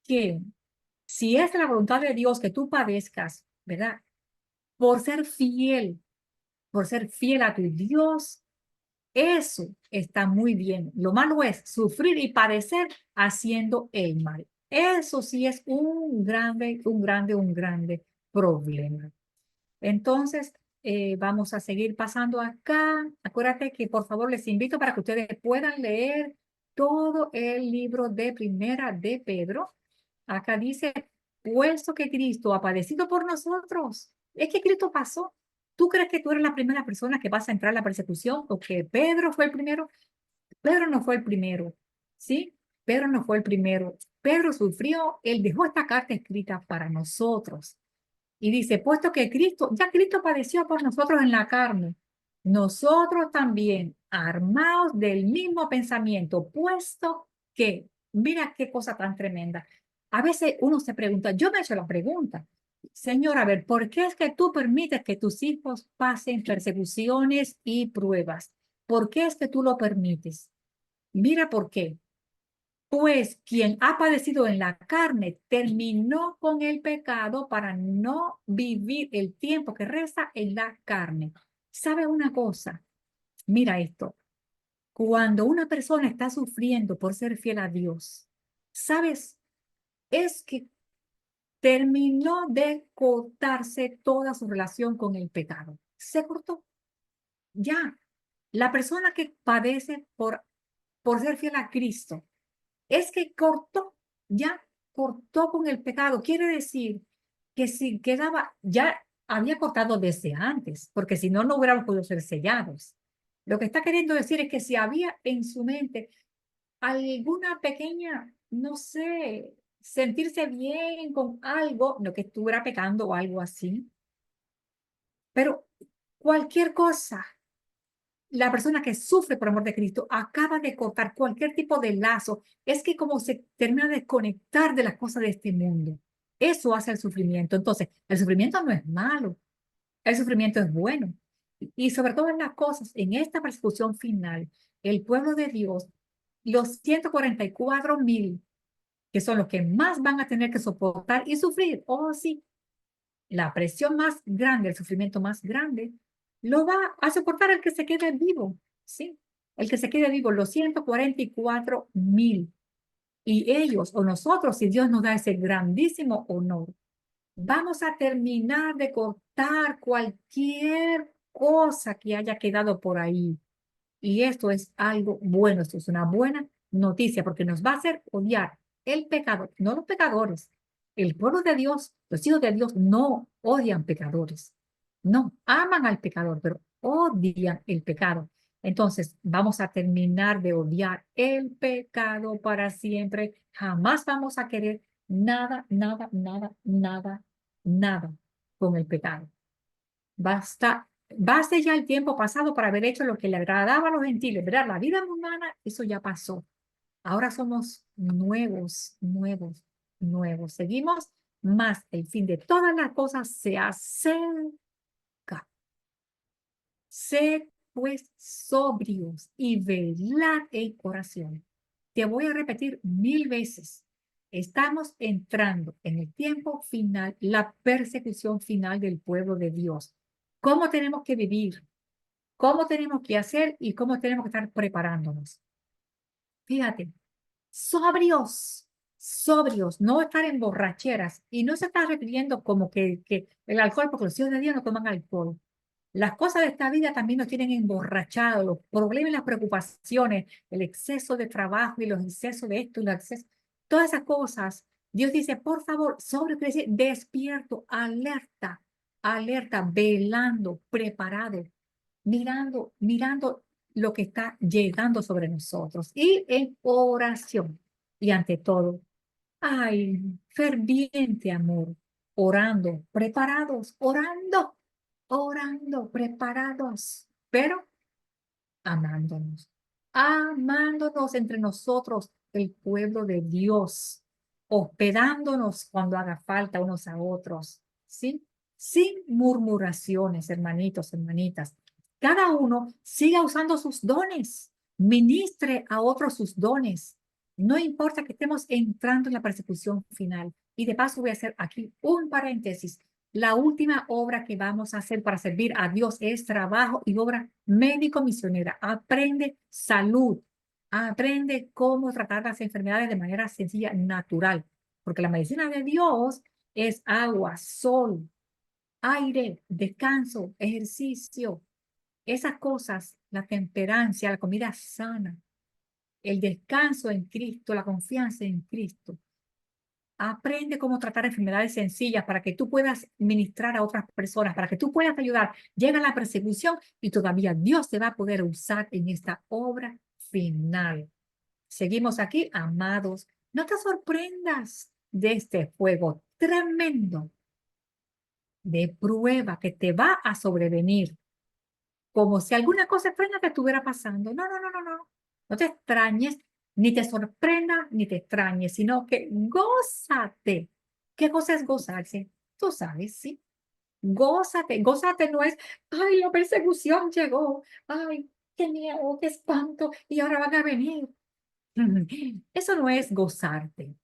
que si es la voluntad de Dios que tú padezcas, ¿verdad? Por por ser fiel a tu Dios, eso está muy bien. Lo malo es sufrir y padecer haciendo el mal. Eso sí es un grande problema. Entonces, Vamos a seguir pasando acá. Acuérdate que por favor les invito para que ustedes puedan leer todo el libro de Primera de Pedro. Acá dice, puesto que Cristo ha padecido por nosotros. Es que Cristo pasó. ¿Tú crees que tú eres la primera persona que vas a entrar en la persecución o que Pedro fue el primero? Pedro no fue el primero, ¿sí? Pedro no fue el primero. Pedro sufrió, él dejó esta carta escrita para nosotros. Y dice, puesto que Cristo, ya Cristo padeció por nosotros en la carne, nosotros también, armados del mismo pensamiento, puesto que, mira qué cosa tan tremenda. A veces uno se pregunta, yo me he hecho la pregunta, Señor, a ver, ¿por qué es que tú permites que tus hijos pasen persecuciones y pruebas? ¿Por qué es que tú lo permites? Mira por qué. Pues quien ha padecido en la carne terminó con el pecado para no vivir el tiempo que resta en la carne. ¿Sabe una cosa? Mira esto. Cuando una persona está sufriendo por ser fiel a Dios, ¿sabes? Es que terminó de cortarse toda su relación con el pecado. Se cortó. Ya. La persona que padece por ser fiel a Cristo es que cortó, ya cortó con el pecado. Quiere decir que si quedaba, ya había cortado desde antes, porque si no, no hubieran podido ser sellados. Lo que está queriendo decir es que si había en su mente alguna pequeña, no sé, sentirse bien con algo, no que estuviera pecando o algo así, pero cualquier cosa, la persona que sufre por amor de Cristo acaba de cortar cualquier tipo de lazo. Es que como se termina de conectar de las cosas de este mundo. Eso hace el sufrimiento. Entonces, el sufrimiento no es malo. El sufrimiento es bueno. Y sobre todas las cosas, en esta persecución final, el pueblo de Dios, los 144,000, que son los que más van a tener que soportar y sufrir. Oh, sí, la presión más grande, el sufrimiento más grande, lo va a soportar el que se quede vivo, ¿sí? El que se quede vivo, los 144,000. Y ellos o nosotros, si Dios nos da ese grandísimo honor, vamos a terminar de cortar cualquier cosa que haya quedado por ahí. Y esto es algo bueno, esto es una buena noticia porque nos va a hacer odiar el pecado, no los pecadores. El pueblo de Dios, los hijos de Dios no odian pecadores. No, aman al pecador, pero odian el pecado. Entonces, vamos a terminar de odiar el pecado para siempre. Jamás vamos a querer nada, nada, nada, nada, nada con el pecado. Basta, baste ya el tiempo pasado para haber hecho lo que le agradaba a los gentiles, ¿verdad? La vida humana, eso ya pasó. Ahora somos nuevos, nuevos, nuevos. Seguimos más. El fin de todas las cosas se acerca. Sed pues sobrios y velad en oración. Te voy a repetir 1000 veces. Estamos entrando en el tiempo final, la persecución final del pueblo de Dios. ¿Cómo tenemos que vivir? ¿Cómo tenemos que hacer y cómo tenemos que estar preparándonos? Fíjate, sobrios, sobrios, no estar en borracheras. Y no se está refiriendo como que el alcohol, porque los hijos de Dios no toman alcohol. Las cosas de esta vida también nos tienen emborrachados, los problemas y las preocupaciones, el exceso de trabajo y los excesos de esto y los excesos, todas esas cosas. Dios dice, por favor, sobre, quiere decir, despierto, alerta, alerta, velando, preparado, mirando lo que está llegando sobre nosotros y en oración. Y ante todo, ay, ferviente amor, orando, preparados, orando, orando, preparados, pero amándonos, amándonos entre nosotros, el pueblo de Dios, hospedándonos cuando haga falta unos a otros, ¿sí? Sin murmuraciones, hermanitos, hermanitas. Cada uno siga usando sus dones, ministre a otros sus dones. No importa que estemos entrando en la persecución final. Y de paso voy a hacer aquí un paréntesis. La última obra que vamos a hacer para servir a Dios es trabajo y obra médico-misionera. Aprende salud, aprende cómo tratar las enfermedades de manera sencilla, natural, porque la medicina de Dios es agua, sol, aire, descanso, ejercicio, esas cosas, la temperancia, la comida sana, el descanso en Cristo, la confianza en Cristo. Aprende cómo tratar enfermedades sencillas para que tú puedas ministrar a otras personas, para que tú puedas ayudar. Llega la persecución y todavía Dios te va a poder usar en esta obra final. Seguimos aquí, amados. No te sorprendas de este fuego tremendo de prueba que te va a sobrevenir, como si alguna cosa extraña te estuviera pasando. No, no, no, no, no. No te extrañes, ni te sorprenda, ni te extrañes, sino que gózate. ¿Qué cosa es gozarse? Tú sabes, ¿sí? Gózate, gózate no es, ay, la persecución llegó, ay, qué miedo, qué espanto, y ahora van a venir. Eso no es gozarte.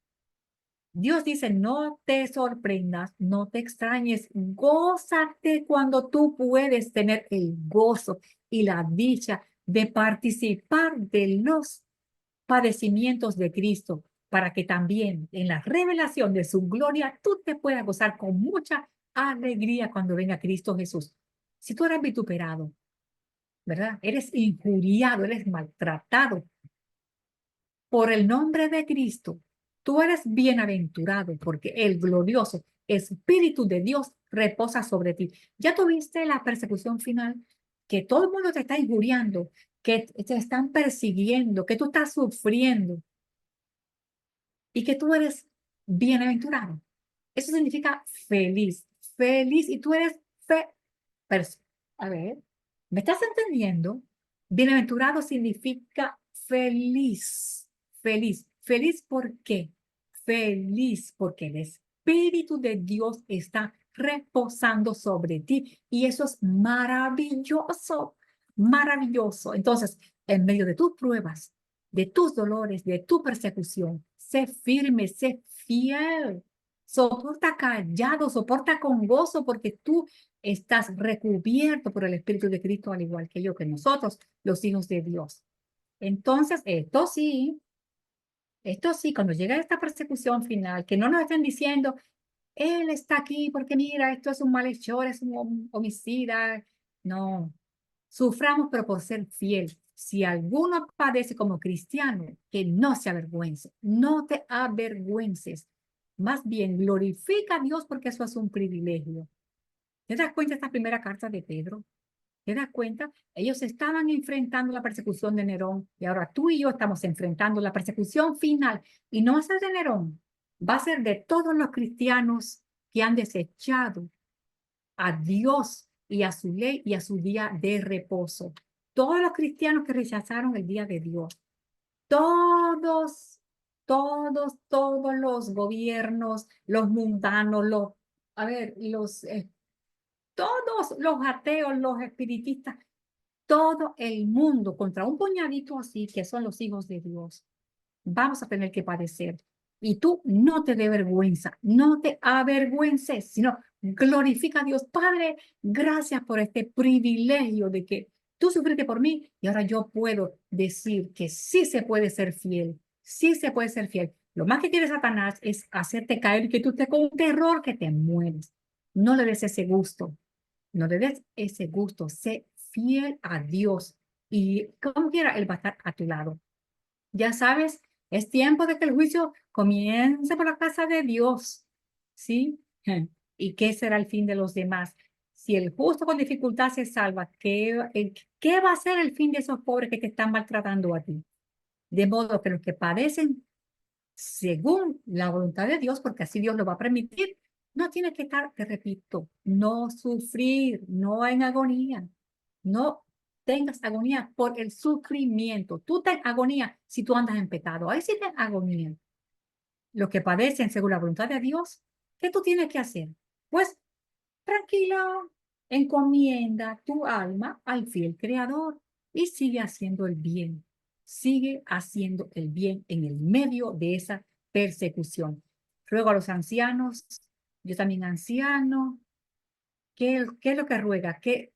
Dios dice, no te sorprendas, no te extrañes, gózate cuando tú puedes tener el gozo y la dicha de participar de los padecimientos de Cristo, para que también en la revelación de su gloria tú te puedas gozar con mucha alegría cuando venga Cristo Jesús. Si tú eres vituperado, ¿verdad? Eres injuriado, eres maltratado por el nombre de Cristo, tú eres bienaventurado porque el glorioso Espíritu de Dios reposa sobre ti. ¿Ya tuviste la persecución final? Que todo el mundo te está injuriando, que te están persiguiendo, que tú estás sufriendo y que tú eres bienaventurado. Eso significa feliz, feliz y tú eres fe. pers- A ver, ¿me estás entendiendo? Bienaventurado significa feliz, feliz. ¿Feliz por qué? Feliz porque el Espíritu de Dios está reposando sobre ti y eso es maravilloso, maravilloso. Entonces, en medio de tus pruebas, de tus dolores, de tu persecución, sé firme, sé fiel. Soporta callado, soporta con gozo porque tú estás recubierto por el Espíritu de Cristo, al igual que yo, que nosotros, los hijos de Dios. Entonces, esto sí, cuando llega esta persecución final, que no nos estén diciendo, Él está aquí porque mira, esto es un malhechor, es un homicida. No, suframos, pero por ser fiel. Si alguno padece como cristiano, que no se avergüence, no te avergüences. Más bien, glorifica a Dios porque eso es un privilegio. ¿Te das cuenta de esta primera carta de Pedro? ¿Te das cuenta? Ellos estaban enfrentando la persecución de Nerón y ahora tú y yo estamos enfrentando la persecución final. Y no va a ser de Nerón, va a ser de todos los cristianos que han desechado a Dios y a su ley y a su día de reposo. Todos los cristianos que rechazaron el día de Dios. Todos, todos los gobiernos, los mundanos, a ver, todos los ateos, los espiritistas, todo el mundo contra un puñadito así que son los hijos de Dios. Vamos a tener que padecer. Y tú no te dé vergüenza, no te avergüences, sino glorifica a Dios. Padre, gracias por este privilegio de que tú sufriste por mí y ahora yo puedo decir que sí se puede ser fiel, sí se puede ser fiel. Lo más que quiere Satanás es hacerte caer y que tú estés con un terror que te mueres. No le des ese gusto, no le des ese gusto, sé fiel a Dios y como quiera, Él va a estar a tu lado. Ya sabes, es tiempo de que el juicio comience por la casa de Dios, ¿sí? ¿Y qué será el fin de los demás? Si el justo con dificultad se salva, ¿qué va a ser el fin de esos pobres que te están maltratando a ti? De modo que los que padecen según la voluntad de Dios, porque así Dios lo va a permitir, no tiene que estar, te repito, no sufrir, no en agonía, no tengas agonía por el sufrimiento. Tú ten agonía si tú andas en pecado, ahí sí ten agonía. Los que padecen según la voluntad de Dios, ¿qué tú tienes que hacer? Pues tranquila, encomienda tu alma al fiel Creador y sigue haciendo el bien. Sigue haciendo el bien en el medio de esa persecución. Ruego a los ancianos, yo también anciano, ¿qué es lo que ruega? Que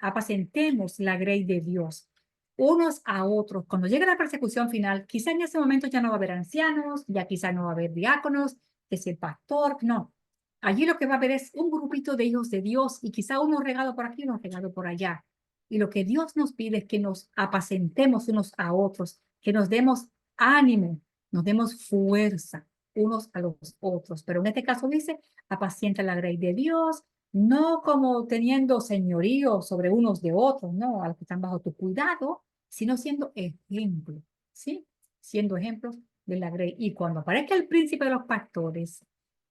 apacentemos la grey de Dios unos a otros. Cuando llegue la persecución final, quizá en ese momento ya no va a haber ancianos, ya quizá no va a haber diáconos, que si el pastor, no. Allí lo que va a haber es un grupito de hijos de Dios y quizá uno regado por aquí, uno regado por allá. Y lo que Dios nos pide es que nos apacentemos unos a otros, que nos demos ánimo, nos demos fuerza unos a los otros. Pero en este caso dice, apacienta la grey de Dios, no como teniendo señorío sobre unos de otros, no, a los que están bajo tu cuidado, sino siendo ejemplo, ¿sí? Siendo ejemplos de la grey. Y cuando aparezca el príncipe de los pastores,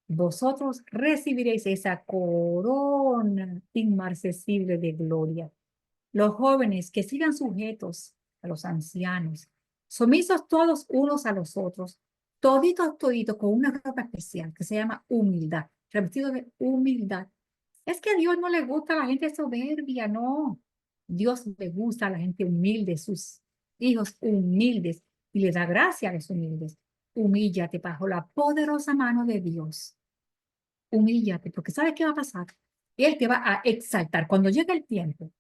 vosotros recibiréis esa corona inmarcesible de gloria. Los jóvenes que sigan sujetos a los ancianos, sumisos todos unos a los otros, toditos, toditos, con una ropa especial que se llama humildad, revestido de humildad. Es que a Dios no le gusta a la gente soberbia, no. Dios le gusta a la gente humilde, sus hijos humildes, y le da gracia a los humildes. Humíllate bajo la poderosa mano de Dios. Humíllate, porque ¿sabes qué va a pasar? Él te va a exaltar. Cuando llegue el tiempo,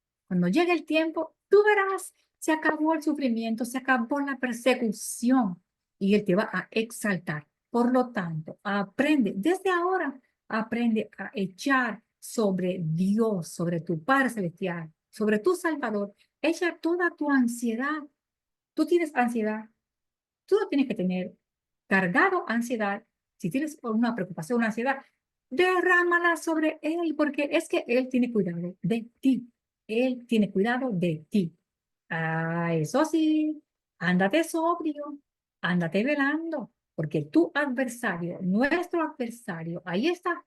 tú verás, se acabó el sufrimiento, se acabó la persecución y Él te va a exaltar. Por lo tanto, aprende, desde ahora, aprende a echar sobre Dios, sobre tu Padre Celestial, sobre tu Salvador, echa toda tu ansiedad. Tú tienes ansiedad, tú no tienes que tener cargado ansiedad. Si tienes una preocupación, una ansiedad, derrámala sobre Él, porque es que Él tiene cuidado de ti. Él tiene cuidado de ti. Ah, eso sí, ándate sobrio, ándate velando, porque tu adversario, nuestro adversario, ahí está,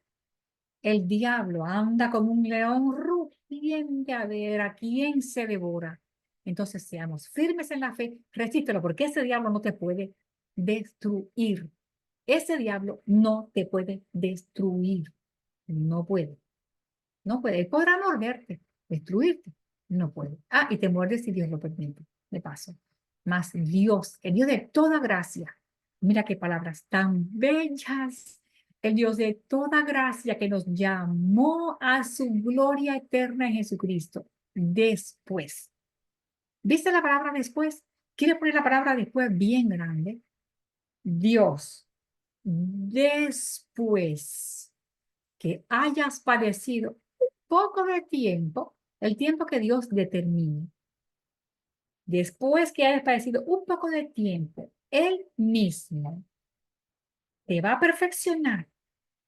el diablo anda como un león rugiente a ver a quién se devora. Entonces seamos firmes en la fe, resístelo, porque ese diablo no te puede destruir. Ese diablo no te puede destruir. No puede. No puede. Él podrá morderte, destruirte. No puede. Ah, y te muerde si Dios lo permite. De paso. Mas Dios, el Dios de toda gracia. Mira qué palabras tan bellas. El Dios de toda gracia que nos llamó a su gloria eterna en Jesucristo. Después. ¿Viste la palabra después? ¿Quieres poner la palabra después bien grande? Dios, después que hayas padecido un poco de tiempo, el tiempo que Dios determine, después que hayas padecido un poco de tiempo, Él mismo te va a perfeccionar,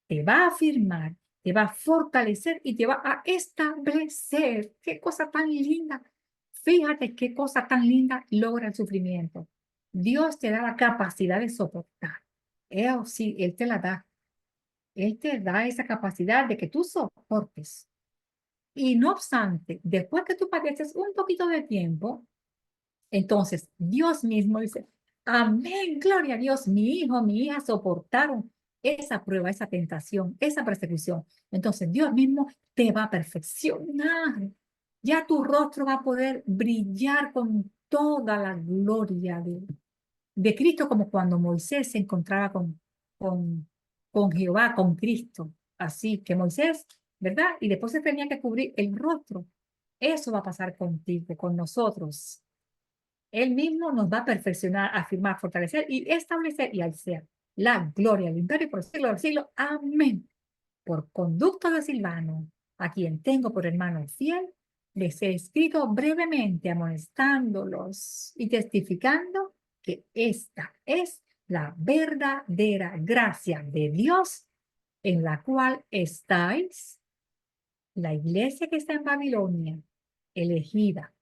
te va a afirmar, te va a fortalecer y te va a establecer. Qué cosa tan linda. Fíjate qué cosa tan linda logra el sufrimiento. Dios te da la capacidad de soportar. Él sí, Él te la da. Él te da esa capacidad de que tú soportes. Y no obstante, después que tú padeces un poquito de tiempo, entonces Dios mismo dice, amén, gloria a Dios, mi hijo, mi hija soportaron esa prueba, esa tentación, esa persecución. Entonces Dios mismo te va a perfeccionar. Ya tu rostro va a poder brillar con toda la gloria de Cristo, como cuando Moisés se encontraba con Jehová, con Cristo. Así que Moisés, ¿verdad? Y después se tenía que cubrir el rostro. Eso va a pasar contigo, con nosotros. Él mismo nos va a perfeccionar, afirmar, fortalecer y establecer y al ser la gloria, el imperio por el siglo del siglo. Amén. Por conducto de Silvano, a quien tengo por hermano fiel, les he escrito brevemente amonestándolos y testificando que esta es la verdadera gracia de Dios en la cual estáis, la iglesia que está en Babilonia, elegida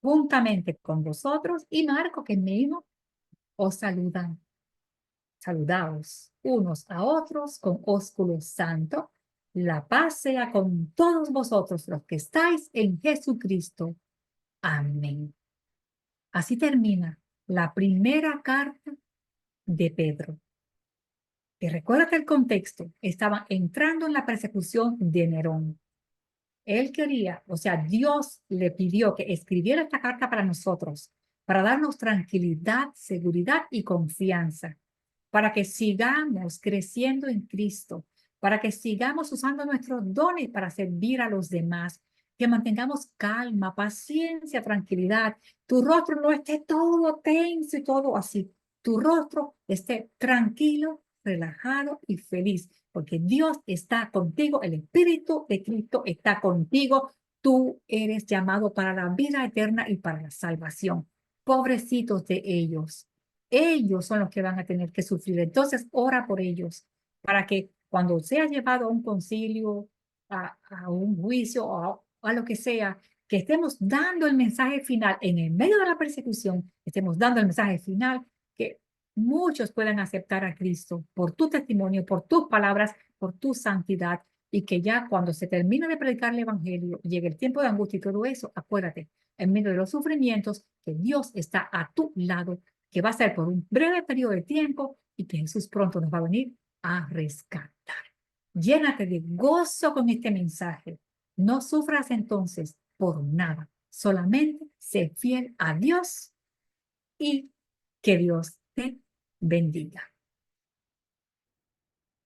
juntamente con vosotros y Marco, que es mi hijo, os saludan. Saludaos unos a otros con ósculo santo. La paz sea con todos vosotros los que estáis en Jesucristo. Amén. Así termina la primera carta de Pedro. Y recuerda que el contexto estaba entrando en la persecución de Nerón. Él quería, o sea, Dios le pidió que escribiera esta carta para nosotros, para darnos tranquilidad, seguridad y confianza, para que sigamos creciendo en Cristo, para que sigamos usando nuestros dones para servir a los demás, que mantengamos calma, paciencia, tranquilidad. Tu rostro no esté todo tenso y todo así. Tu rostro esté tranquilo, relajado y feliz, porque Dios está contigo, el Espíritu de Cristo está contigo. Tú eres llamado para la vida eterna y para la salvación. Pobrecitos de ellos. Ellos son los que van a tener que sufrir. Entonces, ora por ellos para que cuando sea llevado a un concilio, a un juicio o a lo que sea, que estemos dando el mensaje final en el medio de la persecución, estemos dando el mensaje final, que muchos puedan aceptar a Cristo por tu testimonio, por tus palabras, por tu santidad, y que ya cuando se termine de predicar el evangelio, llegue el tiempo de angustia y todo eso, acuérdate, en medio de los sufrimientos, que Dios está a tu lado, que va a ser por un breve periodo de tiempo y que Jesús pronto nos va a venir a rescatar. Llénate de gozo con este mensaje. No sufras entonces por nada. Solamente sé fiel a Dios y que Dios te bendiga.